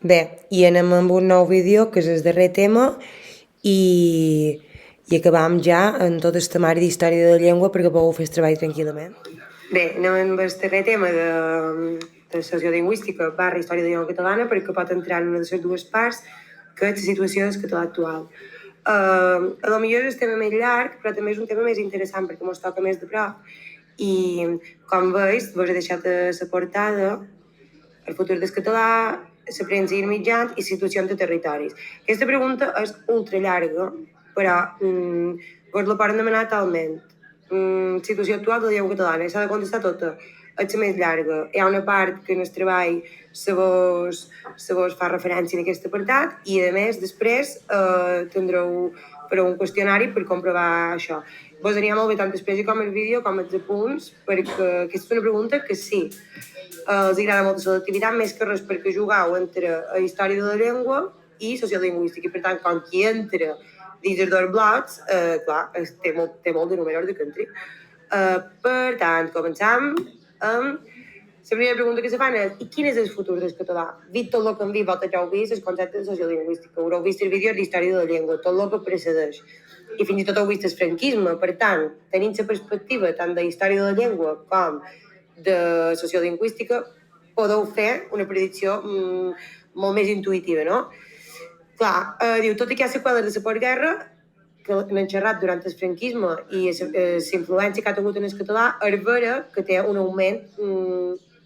Bé, i anem amb un nou vídeo, que és el darrer tema, i acabam ja en tot el temari d'història de la llengua perquè podeu fer el treball tranquil·lament. Bé, anem amb el darrer tema de sociolingüística barra història de la llengua catalana perquè pot entrar en una de les dues parts, que és la situació del català actual. A lo millor és el tema més llarg, però també és un tema més interessant perquè ens toca més de prop. I, com veus, vos he deixat a la portada el futur del català, la premsa i els mitjans i situacions de territoris. Aquesta pregunta és ultra llarga, però vos la poden demanar talment. Situació actual de la llengua catalana, s'ha de contestar tota. És la més llarga. Hi ha una part que en el treball se vos fa referència en aquest apartat i, a més, després tindreu un qüestionari per comprovar això. Vos aniria molt bé tant després com el vídeo com els apunts, perquè aquesta és una pregunta que sí, els agrada molt la selectivitat, més que res perquè jugueu entre història de la llengua i sociolingüística, i per tant, com qui entra dins els dos blocs, clar, té molt de números de country. Per tant, començam amb la primera pregunta que se fan és: i quin és el futur del català? Vist tot el que hem vist, vosaltres ja heu vist els conceptes de sociolingüística, haureu vist els vídeos d'història de la llengua, tot el que precedeix, i fins i tot heu vist el franquisme. Per tant, tenint la perspectiva tant de història de la llengua com de sociolingüística, podeu fer una predicció molt més intuïtiva, no? Clar, diu, tot i que hi ha seqüeles de la postguerra, que n'han xerrat durant el franquisme i la influència que ha tingut en el català, és vera que té un augment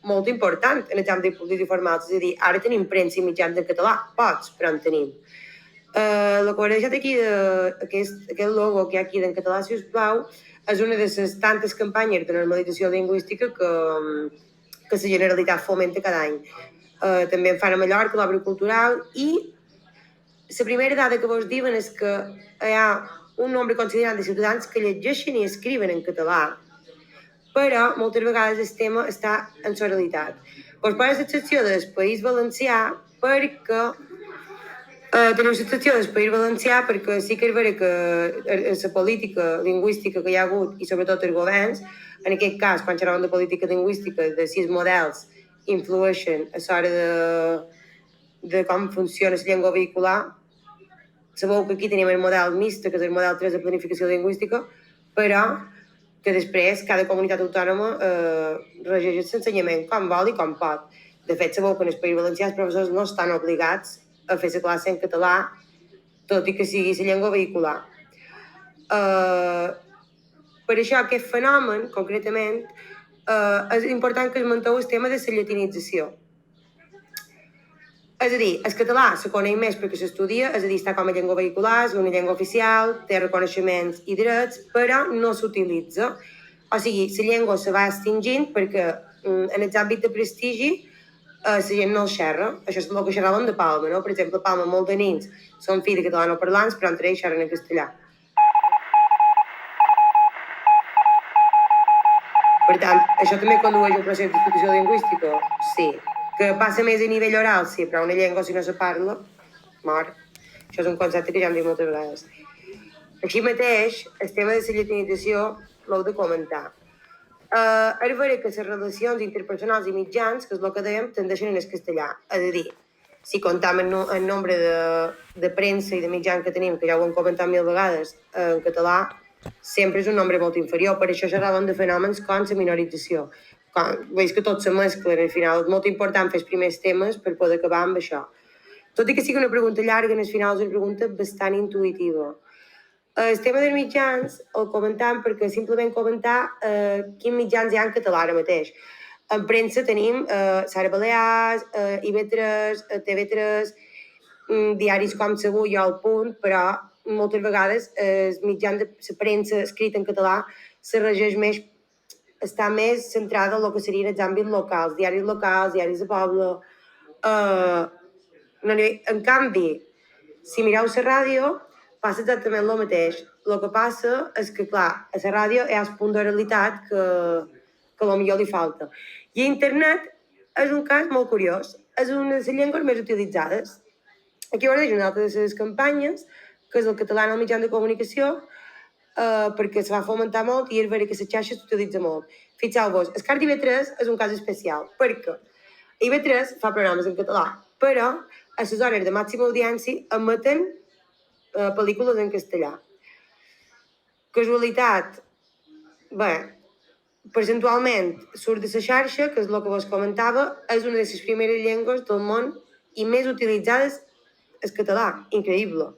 molt important en els àmbits públics i formals. És a dir, ara tenim premsa i mitjans en català, pocs, però en tenim. El que us he deixat aquí, aquest logo que hi ha aquí d'en català, si us plau, és una de les tantes campanyes de normalització lingüística que la Generalitat fomenta cada any. També en fan a Mallorca, l'obra cultural, i la primera dada que vos diuen és que hi ha un nombre considerant de ciutadans que llegeixen i escriuen en català, però moltes vegades el tema està en la realitat. Vos poso l'excepció del País Valencià perquè teniu l'excepció del País Valencià perquè sí que és vera que la política lingüística que hi ha hagut i sobretot els governs, en aquest cas, quan xerraven de política lingüística, de si els models influeixen a l'hora de com funciona la llengua vehicular. Sabeu que aquí tenim el model mixt, que és el model 3 de planificació lingüística, però que després cada comunitat autònoma regeix l'ensenyament com vol i com pot. De fet, sabeu que en el País Valencià els professors no estan obligats a fer la classe en català, tot i que sigui la llengua vehicular. Per això aquest fenomen, concretament, és important que esmenteu el tema de la llatinització. És a dir, el català se coneix més perquè s'estudia, és a dir, està com a llengua vehicular, és una llengua oficial, té reconeixements i drets, però no s'utilitza. O sigui, la llengua se va extingint perquè en els àmbits de prestigi la gent no el xerra. Això és el que xerraven de Palma, no? Per exemple, a Palma molts de nens són fills de catalanoparlants, però entre ells xerren en castellà. Per tant, això també condueix a un procés d'institució lingüística? Sí. Que passa més a nivell oral, sí, però una llengua, si no se parla, mor. Això és un concepte que ja hem dit moltes vegades. Així mateix, el tema de la llatinització l'heu de comentar. És vera que les relacions interpersonals i mitjans, que és el que dèiem, tendeixen en el castellà. És a dir, si comptam el nombre de premsa i de mitjans que tenim, que ja ho hem comentat 1000 vegades, en català, sempre és un nombre molt inferior. Per això xerraven de fenòmens com la minorització. Veus que tot se mescla, al final és molt important fer els primers temes per poder acabar amb això. Tot i que sigui una pregunta llarga, al final és una pregunta bastant intuïtiva. El tema dels mitjans el comentam perquè simplement comentar quins mitjans hi ha en català ara mateix. En premsa tenim Sara Balears, IB3, TV3, diaris com Segur i El Punt, però moltes vegades els mitjans de la premsa escrita en català se regeix més, està més centrada en el que serien els àmbits locals, diaris de poble. En canvi, si mireu la ràdio, passa exactament el mateix. El que passa és que, clar, a la ràdio hi ha el punt d'oralitat que potser li falta. I a internet és un cas molt curiós. És una de les llengües més utilitzades. Aquí us deixo una altra de les campanyes, que és el català en el mitjà de comunicació, perquè se va fomentar molt i és vera que la xarxa s'utilitza molt. Fixeu-vos, el cas d'IB3 és un cas especial, perquè IB3 fa programes en català, però a les zones de màxima audiència emeten pel·lícules en castellà. Casualitat, bé, percentualment surt de la xarxa, que és el que vos comentava, és una de les primeres llengües del món i més utilitzades el català. Increïble.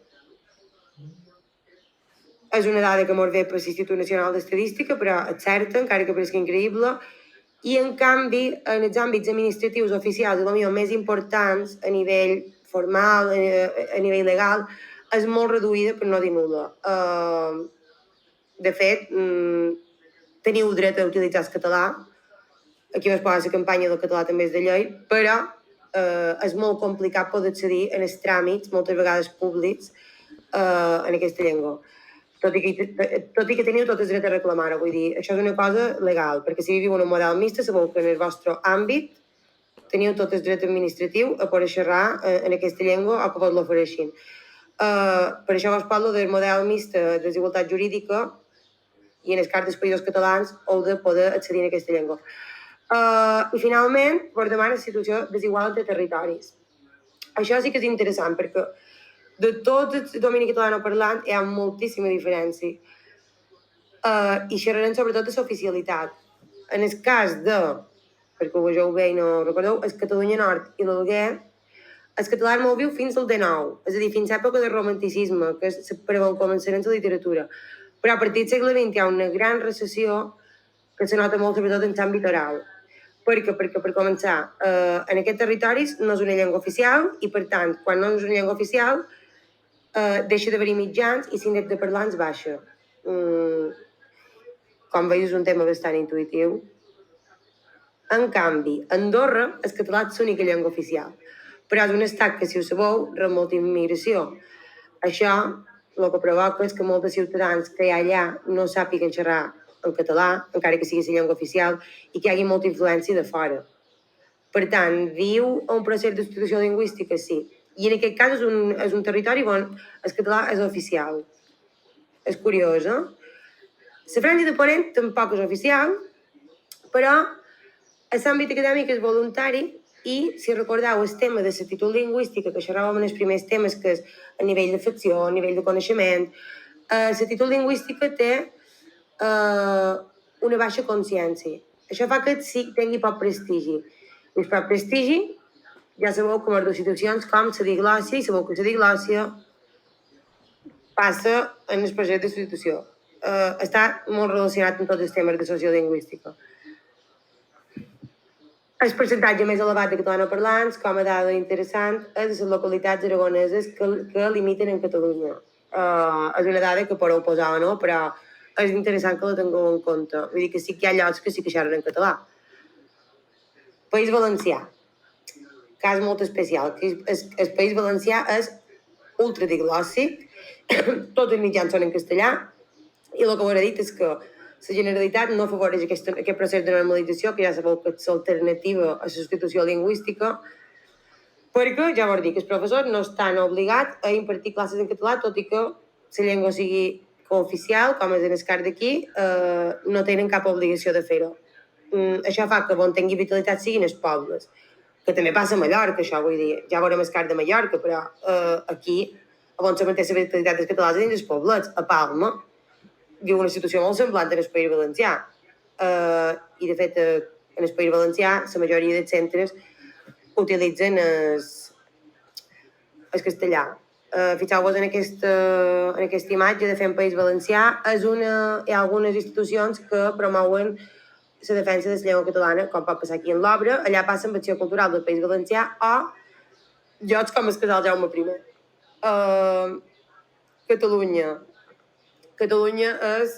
És una dada que mos ve per l'Institut Nacional d'Estadística, però és certa, encara que pareixi increïble. I, en canvi, en els àmbits administratius oficials, potser més importants a nivell formal, a nivell legal, és molt reduïda, per no dir nul·la. De fet, teniu dret a utilitzar el català. Aquí vos posa la campanya del català també és de llei, però és molt complicat poder accedir en els tràmits, moltes vegades públics, en aquesta llengua. Tot i que teniu tot el dret a reclamar-ho, vull dir, això és una cosa legal, perquè si viviu en un model mixte, sabeu que en el vostre àmbit teniu tot el dret administratiu a poder xerrar en aquesta llengua o que vos l'ofereixin. Per això vos parlo del model mixt de desigualtat jurídica i en el cas dels països catalans heu de poder accedir a aquesta llengua. I finalment, vos demana la situació desigual entre territoris. Això sí que és interessant, perquè de tot el domini catalanoparlant hi ha moltíssima diferència. I xerrarem sobretot de l'oficialitat. En el cas de, perquè ho vegeu bé i no ho recordeu, el Catalunya Nord i l'Alguer, el català és molt viu fins al XIX, és a dir, fins a l'època del romanticisme, que és per on començarem la literatura. Però a partir del segle XX hi ha una gran recessió que se nota molt sobretot en l'àmbit oral. Perquè, per començar, en aquests territoris no és una llengua oficial i, per tant, quan no és una llengua oficial, deixa d'haver-hi mitjans i l'índex de parlants baixa. Com veus, és un tema bastant intuïtiu. En canvi, a Andorra, el català és l'única llengua oficial, però és un estat que, si ho sabeu, rep molta immigració. Això el que provoca és que molts ciutadans que hi ha allà no sàpiguen xerrar en català, encara que sigui la llengua oficial, i que hi hagi molta influència de fora. Per tant, viu un procés d'estitució lingüística, sí. I en aquest cas és un territori on el català és oficial. És curiós, eh? La Franja de Ponent tampoc és oficial, però l'àmbit acadèmic és voluntari i, si recordeu, el tema de l'actitud lingüística, que xerràvem en els primers temes, que és a nivell d'afecció, a nivell de coneixement, l'actitud lingüística té una baixa consciència. Això fa que sí tingui poc prestigi. I per prestigi, ja sabeu que les institucions com la diglòssia, i sabeu que la diglòssia passa en el procés d'institució. Està molt relacionat amb tots els temes de sociolingüística. El percentatge més elevat de catalanoparlants, com a dada interessant, és de les localitats aragoneses que limiten en Catalunya. És una dada que podeu posar o no, però és interessant que la tingueu en compte. Vull dir que sí que hi ha llocs que sí que xerren en català. País Valencià. Cas molt especial. El País Valencià és ultradiglòssic, tots els mitjans són en castellà, i el que m'ha dit és que la Generalitat no afavoreix aquest procés de normalització, que ja sabeu que és l'alternativa a la substitució lingüística, perquè, ja vos dic, els professors no estan obligats a impartir classes en català, tot i que la llengua sigui cooficial, com és en el cas d'aquí, no tenen cap obligació de fer-ho. Això fa que on tingui vitalitat siguin els pobles, que també passa a Mallorca, això, vull dir, ja veurem el cas de Mallorca, però aquí, on se manté la vitalitat dels catalans dins els poblets, a Palma, viu una situació molt semblant en el País Valencià. I, de fet, en el País Valencià, la majoria dels centres utilitzen el castellà. Fixeu-vos en aquesta imatge de Fem País Valencià. Hi ha algunes institucions que promouen la defensa de la llengua catalana, com pot passar aquí en l'obra. Allà passa amb Acció Cultural del País Valencià o llocs com el Casal Jaume I. Catalunya. Catalunya és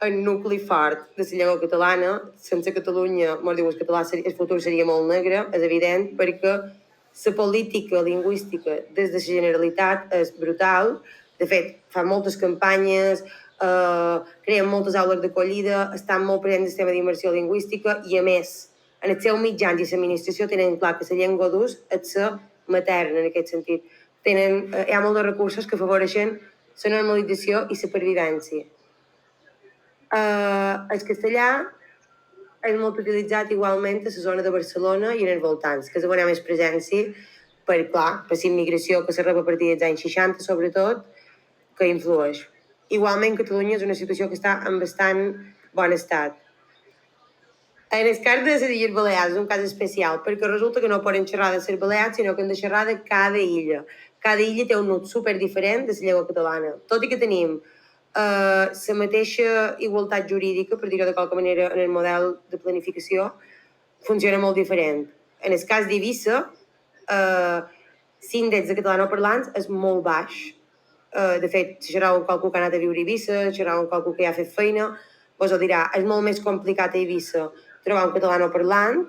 el nucli fort de la llengua catalana. Sense Catalunya, mos diu el català, el futur seria molt negre, és evident, perquè la política lingüística des de la Generalitat és brutal. De fet, fan moltes campanyes, creen moltes aules d'acollida, estan molt presents en el tema d'immersió lingüística i, a més, en els seus mitjans i l'administració tenen clar que la llengua d'ús és la materna, en aquest sentit. Hi ha molts recursos que afavoreixen la normalització i la pervivència. El castellà és molt utilitzat igualment a la zona de Barcelona i en els voltants, que és on hi ha més presència, per la immigració que se rep a partir dels anys 60, sobretot, que influeix. Igualment, Catalunya és una situació que està en bastant bon estat. En el cas de les Illes Balears és un cas especial, perquè resulta que no poden xerrar de les Balears, sinó que han de xerrar de cada illa. Cada illa té un nut super diferent de la llengua catalana. Tot i que tenim la mateixa igualtat jurídica, per dir-ho de qualque manera, en el model de planificació, funciona molt diferent. En el cas d'Eivissa, l'índex de catalanoparlants és molt baix. De fet, si xerrau amb qualcú que ha anat a viure a Eivissa, xerrau amb qualcú que ja ha fet feina, vos ho dirà, és molt més complicat a Eivissa trobar un catalanoparlant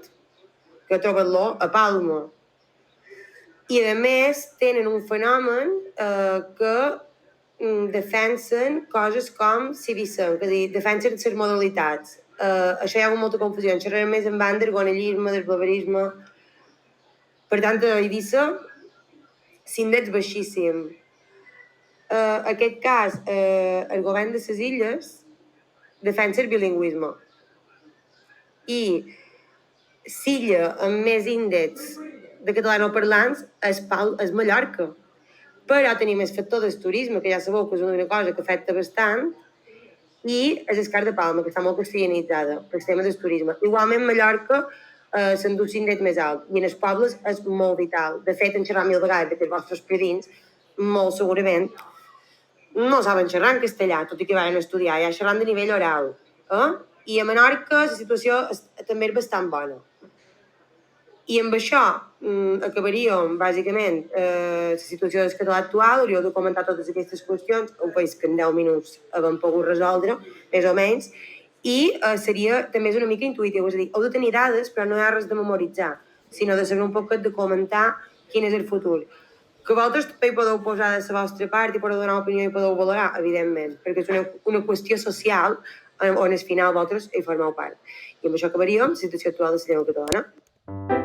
que trobar-lo a Palma. I, a més, tenen un fenomen que defensen coses com civisme, és a dir, defensen les modalitats. Això hi ha molta confusió. En xerrarem més en banda, argonellisme, desblaverisme. Per tant, a Eivissa, l'índex baixíssim. En aquest cas, el govern de les illes defensa el bilingüisme. I l'illa amb més índex de catalanoparlants és Mallorca. Però tenim el factor del turisme, que ja sabeu que és una cosa que afecta bastant, i és el cas de Palma, que està molt castellanitzada per el tema del turisme. Igualment, Mallorca s'endú l'índex més alt, i en els pobles és molt vital. De fet, en xerrar 1000 vegades que els vostres predins, molt segurament, no saben xerrar en castellà, tot i que van estudiar, ja xerran de nivell oral. I a Menorca la situació també és bastant bona. I amb això acabaríem, bàsicament, la situació del català actual. Hauríeu de comentar totes aquestes qüestions, un país que en 10 minuts hem pogut resoldre, més o menys, i seria també una mica intuïtiu, és a dir, heu de tenir dades, però no hi ha res de memoritzar, sinó de saber un poquet de comentar quin és el futur. Que vosaltres també hi podeu posar de la vostra part i podeu donar opinió i podeu valorar, evidentment, perquè és una qüestió social on al final vosaltres hi formeu part. I amb això acabaríem la situació actual de la llengua catalana.